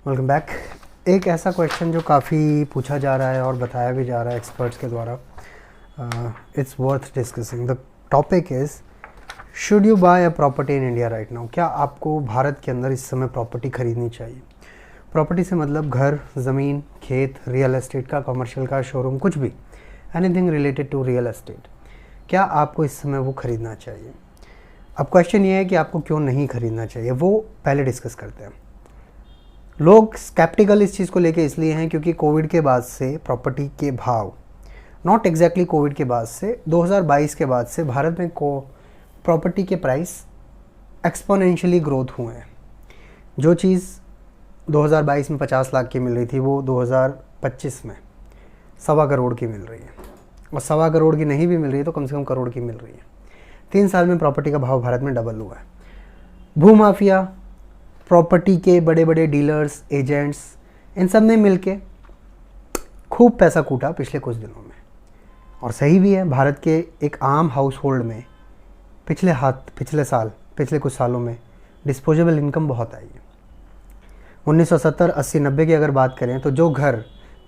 Welcome back. एक ऐसा question जो काफ़ी पूछा जा रहा है और बताया भी जा रहा है एक्सपर्ट्स के द्वारा। It's worth discussing. The topic is should you buy a property in India right now. क्या आपको भारत के अंदर इस समय प्रॉपर्टी खरीदनी चाहिए? प्रॉपर्टी से मतलब घर, ज़मीन, खेत, रियल एस्टेट का, कमर्शियल का, शोरूम, कुछ भी, anything related to real estate. क्या आपको इस समय वो ख़रीदना चाहिए? अब क्वेश्चन ये है कि आपको क्यों नहीं खरीदना चाहिए, वो पहले डिस्कस करते हैं। लोग स्केप्टिकल इस चीज़ को लेके इसलिए हैं क्योंकि कोविड के बाद से प्रॉपर्टी के भाव, नॉट एग्जैक्टली कोविड के बाद से, 2022 के बाद से भारत में प्रॉपर्टी के प्राइस एक्सपोनेंशियली ग्रोथ हुए हैं। जो चीज़ 2022 में 50 लाख की मिल रही थी वो 2025 में 1.25 करोड़ की मिल रही है, और 1.25 करोड़ की नहीं भी मिल रही है तो कम से कम करोड़ की मिल रही है। 3 साल में प्रॉपर्टी का भाव भारत में डबल हुआ है। भूमाफिया, प्रॉपर्टी के बड़े बड़े डीलर्स, एजेंट्स, इन सब ने मिलके खूब पैसा कूटा पिछले कुछ दिनों में, और सही भी है। भारत के एक आम हाउस होल्ड में पिछले कुछ सालों में डिस्पोजेबल इनकम बहुत आई है। 1970, 80, 90 की अगर बात करें तो जो घर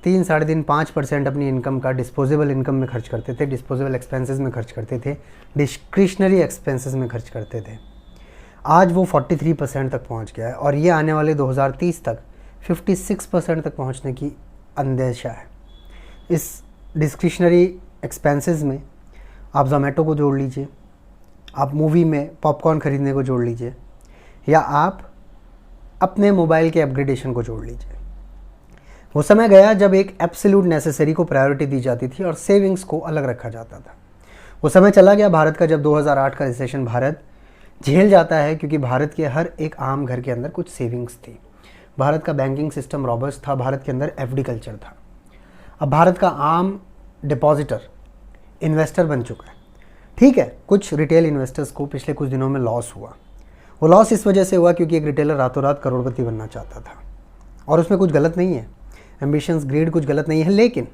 3, 3.5, 5% अपनी इनकम का डिस्पोजेबल इनकम में खर्च करते थे, डिस्पोजेबल एक्सपेंसेस में खर्च करते थे, डिस्क्रिशनरी एक्सपेंसेस में खर्च करते थे, आज वो 43% तक पहुंच गया है, और ये आने वाले 2030 तक 56% तक पहुंचने की अंदेशा है। इस डिस्क्रिशनरी एक्सपेंसेस में आप ज़ोमैटो को जोड़ लीजिए, आप मूवी में पॉपकॉर्न ख़रीदने को जोड़ लीजिए, या आप अपने मोबाइल के अपग्रेडेशन को जोड़ लीजिए। वो समय गया जब एक एब्सोल्यूट नेसेसरी को प्रायोरिटी दी जाती थी और सेविंग्स को अलग रखा जाता था। वो समय चला गया भारत का जब 2008 का रिसेशन भारत झेल जाता है, क्योंकि भारत के हर एक आम घर के अंदर कुछ सेविंग्स थी। भारत का बैंकिंग सिस्टम रॉबस्ट था, भारत के अंदर एफडी कल्चर था। अब भारत का आम डिपॉजिटर इन्वेस्टर बन चुका है। ठीक है, कुछ रिटेल इन्वेस्टर्स को पिछले कुछ दिनों में लॉस हुआ। वो लॉस इस वजह से हुआ क्योंकि एक रिटेलर रातों रात करोड़पति बनना चाहता था, और उसमें कुछ गलत नहीं है, एम्बिशंस, ग्रीड कुछ गलत नहीं है। लेकिन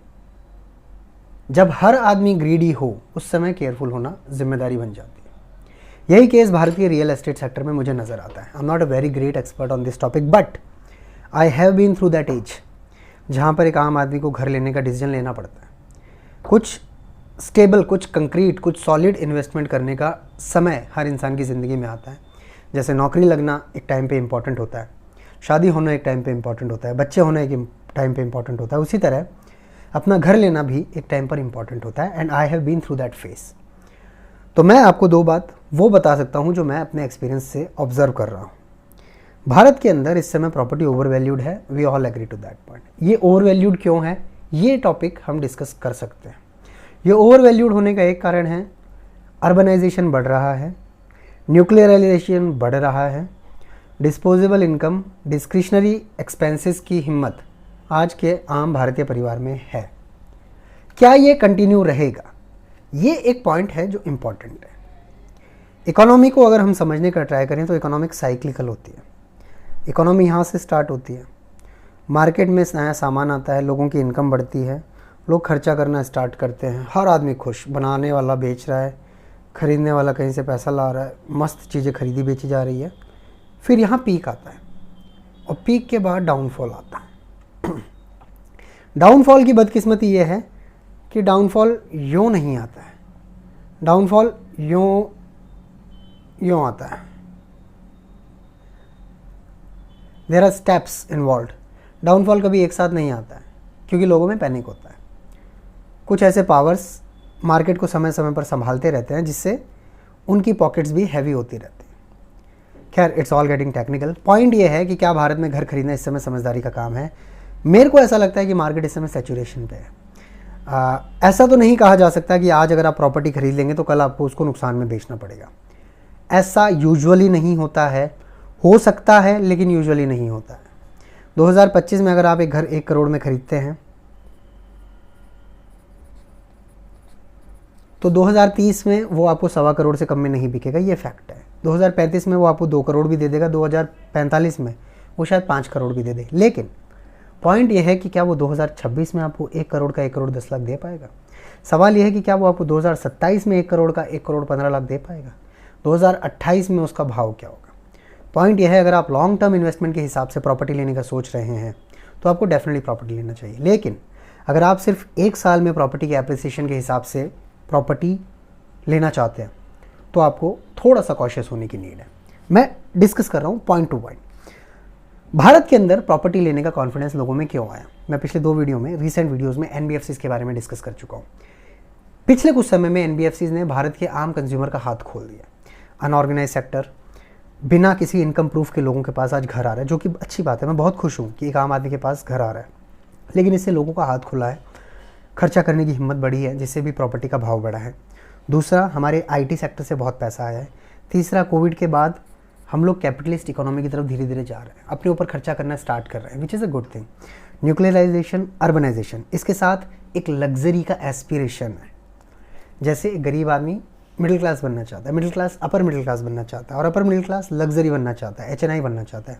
जब हर आदमी ग्रीडी हो उस समय केयरफुल होना जिम्मेदारी बन जाती है। यही केस भारतीय रियल एस्टेट सेक्टर में मुझे नज़र आता है। I am not a very great expert on this topic, but I have been through that age जहाँ पर एक आम आदमी को घर लेने का डिसीजन लेना पड़ता है। कुछ स्टेबल, कुछ कंक्रीट, कुछ सॉलिड इन्वेस्टमेंट करने का समय हर इंसान की ज़िंदगी में आता है। जैसे नौकरी लगना एक टाइम पे इम्पॉर्टेंट होता है, शादी होना एक टाइम पे इम्पॉर्टेंट होता है, बच्चे होना एक टाइम पे इम्पॉर्टेंट होता है, उसी तरह अपना घर लेना भी एक टाइम पर इम्पॉर्टेंट होता है। And I have been through that phase. तो मैं आपको 2 बात वो बता सकता हूँ जो मैं अपने एक्सपीरियंस से ऑब्जर्व कर रहा हूँ। भारत के अंदर इस समय प्रॉपर्टी ओवर वैल्यूड है, we all agree to that point. ये ओवर वैल्यूड क्यों है, ये टॉपिक हम डिस्कस कर सकते हैं। ये ओवर वैल्यूड होने का एक कारण है अर्बनाइजेशन बढ़ रहा है, न्यूक्लियराइजेशन बढ़ रहा है, डिस्पोजेबल इनकम, डिस्क्रिशनरी एक्सपेंसेस की हिम्मत आज के आम भारतीय परिवार में है। क्या ये कंटिन्यू रहेगा, ये एक पॉइंट है जो इम्पॉर्टेंट है। इकोनॉमी को अगर हम समझने का ट्राई करें तो इकोनॉमिक साइक्लिकल होती है। इकोनॉमी यहाँ से स्टार्ट होती है, मार्केट में नया सामान आता है, लोगों की इनकम बढ़ती है, लोग खर्चा करना स्टार्ट करते हैं, हर आदमी खुश, बनाने वाला बेच रहा है, ख़रीदने वाला कहीं से पैसा ला रहा है, मस्त चीज़ें खरीदी बेची जा रही है। फिर यहाँ पीक आता है, और पीक के बाद डाउनफॉल आता है। डाउनफॉल की बदकिस्मती ये है कि डाउनफॉल यूँ नहीं आता है, डाउनफॉल यूँ आता है। There are steps involve. Downfall कभी एक साथ नहीं आता है क्योंकि लोगों में पैनिक होता है। कुछ ऐसे पावर्स मार्केट को समय समय पर संभालते रहते हैं जिससे उनकी पॉकेट्स भी हैवी होती रहती हैं। खैर, it's all getting technical. Point ये है कि क्या भारत में घर खरीदना इस समय समझदारी का काम है? मेरे को ऐसा लगता है कि मार्केट इस समय सैचुरेशन पे है। ऐसा तो नहीं कहा जा सकता कि आज अगर आप प्रॉपर्टी खरीद लेंगे तो कल आपको उसको नुकसान में बेचना पड़ेगा। ऐसा यूजुअली नहीं होता है, हो सकता है लेकिन यूजुअली नहीं होता है। 2025 में अगर आप एक घर 1 करोड़ में खरीदते हैं तो 2030 में वो आपको 1.25 करोड़ से कम में नहीं बिकेगा, ये फैक्ट है। 2035 में वो आपको 2 करोड़ भी दे देगा, 2045 में वो शायद 5 करोड़ भी दे दे। लेकिन पॉइंट ये है कि क्या वो 2026 में आपको 1 करोड़ का 1 करोड़ 10 लाख दे पाएगा? सवाल ये है कि क्या वो आपको 2027 में 1 करोड़ का 1 करोड़ 15 लाख दे पाएगा? 2028 में उसका भाव क्या होगा? पॉइंट यह है, अगर आप लॉन्ग टर्म इन्वेस्टमेंट के हिसाब से प्रॉपर्टी लेने का सोच रहे हैं तो आपको डेफिनेटली प्रॉपर्टी लेना चाहिए। लेकिन अगर आप सिर्फ 1 साल में प्रॉपर्टी के एप्रिसिएशन के हिसाब से प्रॉपर्टी लेना चाहते हैं तो आपको थोड़ा सा कॉशियस होने की नीड है। मैं डिस्कस कर रहा हूँ पॉइंट टू पॉइंट। भारत के अंदर प्रॉपर्टी लेने का कॉन्फिडेंस लोगों में क्यों आया? मैं पिछले 2 वीडियो में, रीसेंट वीडियोस में एनबीएफसीज के बारे में डिस्कस कर चुका हूँ। पिछले कुछ समय में एनबीएफसीज ने भारत के आम कंज्यूमर का हाथ खोल दिया। अनऑर्गेनाइज सेक्टर, बिना किसी इनकम प्रूफ के लोगों के पास आज घर आ रहा है, जो कि अच्छी बात है। मैं बहुत खुश हूँ कि एक आम आदमी के पास घर आ रहा है, लेकिन इससे लोगों का हाथ खुला है, खर्चा करने की हिम्मत बढ़ी है, जिससे भी प्रॉपर्टी का भाव बढ़ा है। दूसरा, हमारे आईटी सेक्टर से बहुत पैसा आया है। तीसरा, कोविड के बाद हम लोग कैपिटलिस्ट इकोनॉमी की तरफ धीरे धीरे जा रहे हैं, अपने ऊपर खर्चा करना स्टार्ट कर रहे हैं, which is a good thing. Nuclearisation, urbanisation, इसके साथ एक लग्जरी का एस्पिरेशन है। जैसे गरीब आदमी मिडिल क्लास बनना चाहता है, middle class upper middle class बनना चाहता है, और अपर मिडिल क्लास लग्जरी बनना चाहता है, एचएनआई बनना चाहता है।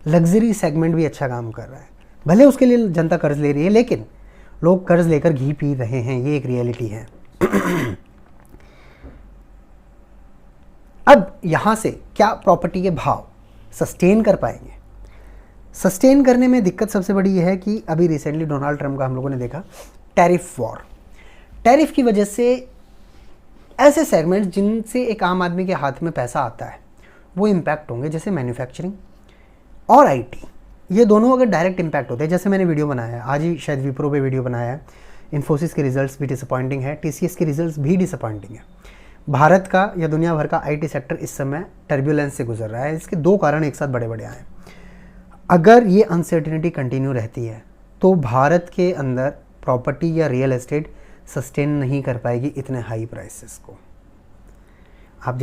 लग्जरी सेगमेंट भी अच्छा काम कर रहा है, भले उसके लिए जनता कर्ज ले रही है, लेकिन लोग कर्ज लेकर घी पी रहे हैं, ये एक रियलिटी है। अब यहाँ से क्या प्रॉपर्टी के भाव सस्टेन कर पाएंगे? सस्टेन करने में दिक्कत सबसे बड़ी यह है कि अभी रिसेंटली डोनाल्ड ट्रंप का हम लोगों ने देखा टैरिफ वॉर। टैरिफ की वजह से ऐसे सेगमेंट्स जिनसे एक आम आदमी के हाथ में पैसा आता है वो इम्पैक्ट होंगे, जैसे मैन्युफैक्चरिंग और आईटी। ये दोनों अगर डायरेक्ट इम्पैक्ट होते हैं, जैसे मैंने वीडियो बनाया है, आज ही शायद विप्रो पे वीडियो बनाया है, इन्फोसिस के रिजल्ट्स भी डिसअपॉइंटिंग है, टीसीएस के रिजल्ट्स भी डिसअपॉइंटिंग है। भारत का या दुनिया भर का आईटी सेक्टर इस समय टर्बुलेंस से गुजर रहा है। इसके 2 कारण एक साथ बड़े बड़े आए। अगर ये अनसर्टेनिटी कंटिन्यू रहती है तो भारत के अंदर प्रॉपर्टी या रियल एस्टेट सस्टेन नहीं कर पाएगी इतने हाई प्राइसेस को। आप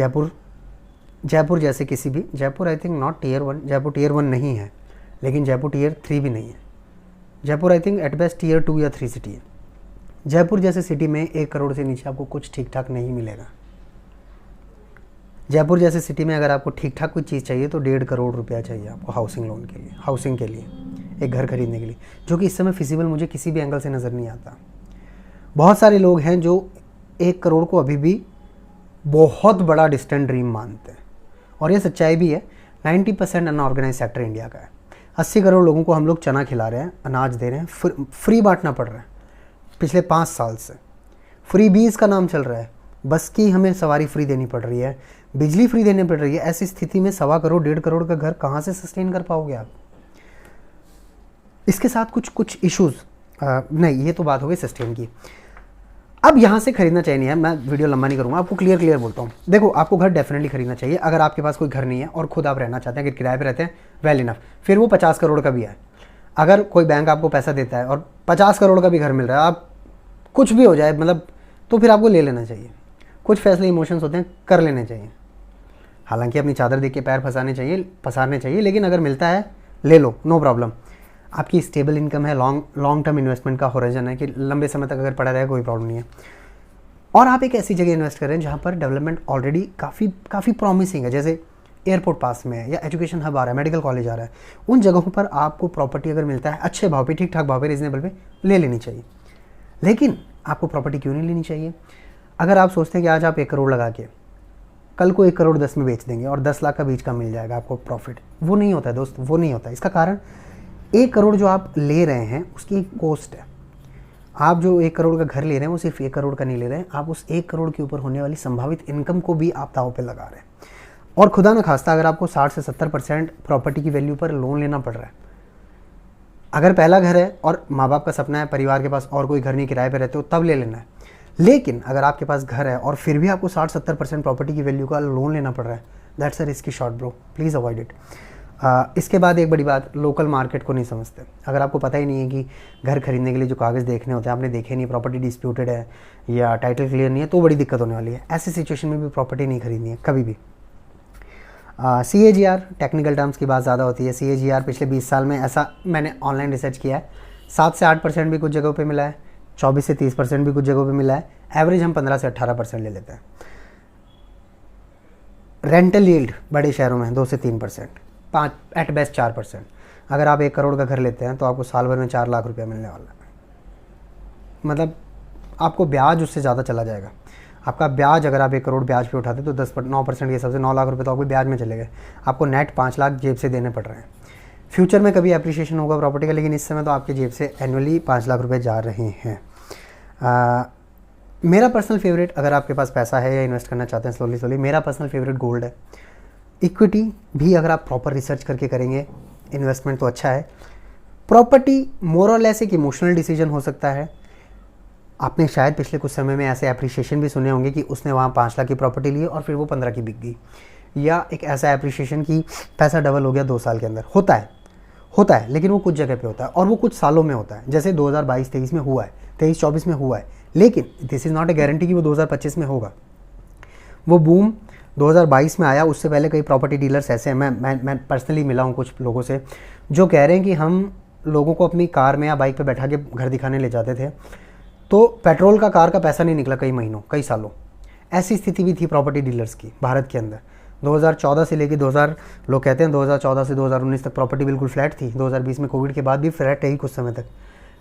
जयपुर जैसे किसी भी, Jaipur I think not tier 1, Jaipur tier 1 नहीं है, लेकिन जयपुर टियर 3 भी नहीं है। Jaipur I think at best tier 2 या 3 सिटी है। जयपुर जैसे सिटी में 1 करोड़ से नीचे आपको कुछ ठीक ठाक नहीं मिलेगा। जयपुर जैसे सिटी में अगर आपको ठीक ठाक कोई चीज़ चाहिए तो 1.5 करोड़ रुपया चाहिए आपको हाउसिंग लोन के लिए, हाउसिंग के लिए, एक घर खरीदने के लिए, जो कि इस समय फिजिबल मुझे किसी भी एंगल से नज़र नहीं आता। बहुत सारे लोग हैं जो 1 करोड़ को अभी भी बहुत बड़ा डिस्टेंट ड्रीम मानते हैं, और ये सच्चाई भी है। 90% अनऑर्गेनाइज सेक्टर इंडिया का है। 80 करोड़ लोगों को हम लोग चना खिला रहे हैं, अनाज दे रहे हैं, फ्री बांटना पड़ रहा है पिछले 5 साल से। फ्री बीज का नाम चल रहा है, बस की हमें सवारी फ्री देनी पड़ रही है, बिजली फ्री देनी पड़ रही है। ऐसी स्थिति में 1.25 करोड़ 1.5 करोड़ का घर कहाँ से सस्टेन कर पाओगे आप? इसके साथ कुछ इश्यूज नहीं, ये तो बात हो गई सस्टेन की। अब यहाँ से खरीदना चाहिए नहीं है, मैं वीडियो लंबा नहीं करूँगा, आपको क्लियर बोलता हूँ। देखो, आपको घर डेफिनेटली खरीदना चाहिए। अगर आपके पास कोई घर नहीं है और खुद आप रहना चाहते हैं, अगर किराए पे रहते हैं, वेल इनफ, फिर वो 50 करोड़ का भी है। अगर कोई बैंक आपको पैसा देता है और 50 करोड़ का भी घर मिल रहा है, आप कुछ भी हो जाए मतलब, तो फिर आपको ले लेना चाहिए। कुछ फैसले इमोशंस होते हैं, कर लेने चाहिए। हालांकि अपनी चादर देख के पैर पसारने चाहिए, लेकिन अगर मिलता है ले लो, नो प्रॉब्लम। आपकी स्टेबल इनकम है, लॉन्ग टर्म इन्वेस्टमेंट का होराइजन है कि लंबे समय तक अगर पड़ा रहे कोई प्रॉब्लम नहीं है, और आप एक ऐसी जगह इन्वेस्ट कर रहे हैं जहाँ पर डेवलपमेंट ऑलरेडी काफ़ी प्रॉमिसिंग है, जैसे एयरपोर्ट पास में है या एजुकेशन हब आ रहा है, मेडिकल कॉलेज आ रहा है। उन जगहों पर आपको प्रॉपर्टी अगर मिलता है अच्छे भाव पे, ठीक ठाक भाव पे, रीजनेबल पे, ले लेनी चाहिए। लेकिन आपको प्रॉपर्टी क्यों नहीं लेनी चाहिए? अगर आप सोचते हैं कि आज आप 1 करोड़ लगा के कल को 1 करोड़ 10 में बेच देंगे और 10 लाख का बीच का मिल जाएगा आपको प्रॉफिट, वो नहीं होता है दोस्त, वो नहीं होता। इसका कारण 1 करोड़ जो आप ले रहे हैं उसकी एक कॉस्ट है। आप जो 1 करोड़ का घर ले रहे हैं वो सिर्फ 1 करोड़ का नहीं ले रहे हैं, आप उस 1 करोड़ के ऊपर होने वाली संभावित इनकम को भी आप दांव पे लगा रहे हैं। और खुदा न खास्ता अगर आपको 60 से 70% प्रॉपर्टी की वैल्यू पर लोन लेना पड़ रहा है, अगर पहला घर है और माँ बाप का सपना है, परिवार के पास और कोई घर नहीं, किराए पे रहते हो, तब ले लेना है। लेकिन अगर आपके पास घर है और फिर भी आपको 60-70% प्रॉपर्टी की वैल्यू का लोन लेना पड़ रहा है, that's a risky shot bro, please avoid it. इसके बाद एक बड़ी बात, लोकल मार्केट को नहीं समझते। अगर आपको पता ही नहीं है कि घर खरीदने के लिए जो कागज़ देखने होते हैं आपने देखे नहीं, प्रॉपर्टी डिस्प्यूटेड है या टाइटल क्लियर नहीं है, तो बड़ी दिक्कत होने वाली है। ऐसी सिचुएशन में भी प्रॉपर्टी नहीं खरीदनी है कभी भी। CAGR, टेक्निकल टर्म्स की बात ज़्यादा होती है। CAGR पिछले 20 साल में, ऐसा मैंने ऑनलाइन रिसर्च किया है, 7 से 8% भी कुछ जगहों पे मिला है, 24 से 30% भी कुछ जगहों पे मिला है। एवरेज हम 15 से 18% ले लेते हैं। रेंटल यील्ड बड़े शहरों में 2 से 3%, 5 एट बेस्ट 4%। अगर आप 1 करोड़ का घर लेते हैं तो आपको साल भर में 4 लाख रुपया मिलने वाला है। मतलब आपको ब्याज उससे ज़्यादा चला जाएगा। आपका ब्याज अगर आप 1 करोड़ ब्याज पे उठाते तो 9% के हिसाब से 9 लाख रुपए तो आपको ब्याज में चले गए, आपको नेट 5 लाख जेब से देने पड़ रहे हैं। फ्यूचर में कभी अप्रिशिएशन होगा प्रॉपर्टी का, लेकिन इस समय तो आपकी जेब से एनुअली 5 लाख रुपए जा रहे हैं। मेरा पर्सनल फेवरेट, अगर आपके पास पैसा है या इन्वेस्ट करना चाहते हैं स्लोली, मेरा पर्सनल फेवरेट गोल्ड है। इक्विटी भी अगर आप प्रॉपर रिसर्च करके करेंगे इन्वेस्टमेंट तो अच्छा है। प्रॉपर्टी मोर और लेस एक इमोशनल डिसीजन हो सकता है। आपने शायद पिछले कुछ समय में ऐसे अप्रिशिएशन भी सुने होंगे कि उसने वहाँ 5 लाख की प्रॉपर्टी ली और फिर वो 15 की बिक गई, या एक ऐसा अप्रिशिएशन कि पैसा डबल हो गया 2 साल के अंदर। होता है लेकिन वो कुछ जगह पे होता है और वो कुछ सालों में होता है, जैसे 2022-23 में हुआ है, 23-24 में हुआ है, लेकिन this is not a guarantee कि वो 2025 में होगा। वो बूम 2022 में आया, उससे पहले कई प्रॉपर्टी डीलर्स ऐसे हैं, मैं पर्सनली मिला हूँ कुछ लोगों से जो कह रहे हैं कि हम लोगों को अपनी कार में या बाइक पे बैठा के घर दिखाने ले जाते थे, तो पेट्रोल का, कार का पैसा नहीं निकला कई महीनों, कई सालों। ऐसी स्थिति भी थी प्रॉपर्टी डीलर्स की भारत के अंदर। 2014 से लेकर 2000, लोग कहते हैं 2014 से 2019 तक प्रॉपर्टी बिल्कुल फ्लैट थी। 2020 में कोविड के बाद भी फ्लैट रही कुछ समय तक,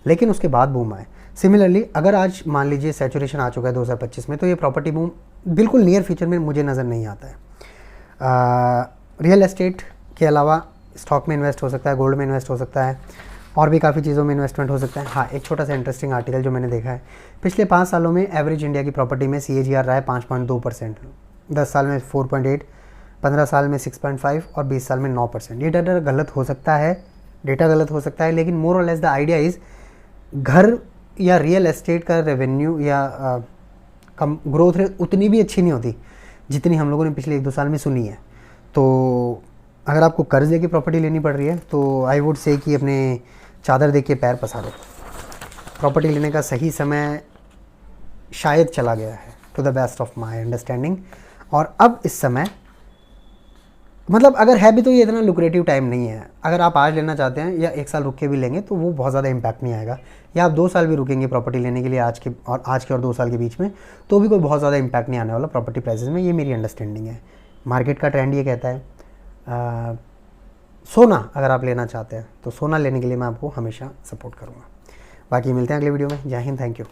लेकिन उसके बाद बूम आए। सिमिलरली अगर आज मान लीजिए सैचुरेशन आ चुका है 2025 में, तो ये प्रॉपर्टी बूम बिल्कुल नियर फ्यूचर में मुझे नज़र नहीं आता है। रियल एस्टेट के अलावा स्टॉक में इन्वेस्ट हो सकता है, गोल्ड में इन्वेस्ट हो सकता है, और भी काफ़ी चीज़ों में इन्वेस्टमेंट हो सकता है। हाँ, एक छोटा सा इंटरेस्टिंग आर्टिकल जो मैंने देखा है, पिछले 5 सालों में एवरेज इंडिया की प्रॉपर्टी में CAGR रहा है 5.2%, 10 साल में 4.8, 15 साल में 6.5 और 20 साल में 9%। ये डाटा गलत हो सकता है, लेकिन मोर और लेस द आइडिया इज़ घर या रियल एस्टेट का रेवेन्यू या कम ग्रोथ रेट उतनी भी अच्छी नहीं होती जितनी हम लोगों ने पिछले 1-2 साल में सुनी है। तो अगर आपको कर्ज लेके प्रॉपर्टी लेनी पड़ रही है तो आई वुड से कि अपने चादर देख के पैर पसारो। प्रॉपर्टी लेने का सही समय शायद चला गया है, to the best of my understanding. और अब इस समय मतलब अगर है भी तो ये इतना लुक्रेटिव टाइम नहीं है। अगर आप आज लेना चाहते हैं या 1 साल रुक के भी लेंगे तो वो बहुत ज़्यादा इम्पैक्ट नहीं आएगा, या आप 2 साल भी रुकेंगे प्रॉपर्टी लेने के लिए आज के और 2 साल के बीच में, तो भी कोई बहुत ज़्यादा इम्पैक्ट नहीं आने वाला प्रॉपर्टी प्राइसेस में। ये मेरी अंडरस्टैंडिंग है। मार्केट का ट्रेंड ये कहता है। सोना अगर आप लेना चाहते हैं तो सोना लेने के लिए मैं आपको हमेशा सपोर्ट करूँगा। बाकी मिलते हैं अगले वीडियो में। जय हिंद, थैंक यू।